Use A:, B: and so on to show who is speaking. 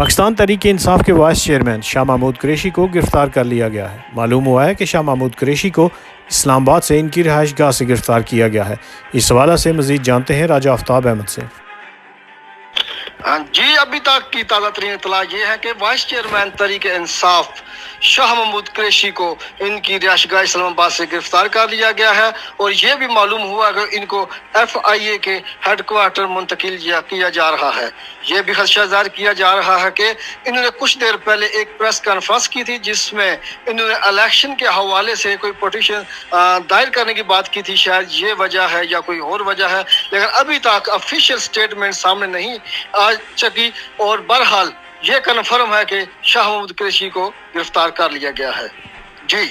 A: پاکستان تحریک انصاف کے vice chairman Shah Mahmood Qureshi کو گرفتار کر لیا گیا ہے۔ معلوم ہوا ہے کہ شاہ محمود قریشی کو اسلام آباد سے ان کی رہائش گاہ سے گرفتار کیا گیا ہے۔ اس حوالے سے مزید جانتے ہیں راجہ آفتاب احمد سے۔
B: جی، ابھی تک کی تازہ ترین اطلاع یہ ہے کہ وائس چیئرمین تحریک انصاف شاہ محمود قریشی کو ان کی رہائش گاہ اسلام آباد سے گرفتار کر لیا گیا ہے، اور یہ بھی معلوم ہوا کہ ان کو FIA کے ہیڈ کوارٹر منتقل کیا جا رہا ہے۔ یہ بھی خدشہ ظاہر کیا جا رہا ہے کہ انہوں نے کچھ دیر پہلے ایک پریس کانفرنس کی تھی جس میں انہوں نے الیکشن کے حوالے سے کوئی پٹیشن دائر کرنے کی بات کی تھی، شاید یہ وجہ ہے یا کوئی اور وجہ ہے، لیکن ابھی تک آفیشیل سٹیٹمنٹ سامنے نہیں آ سکی، اور بہرحال یہ کنفرم ہے کہ شاہ محمود قریشی کو گرفتار کر لیا گیا ہے۔ جی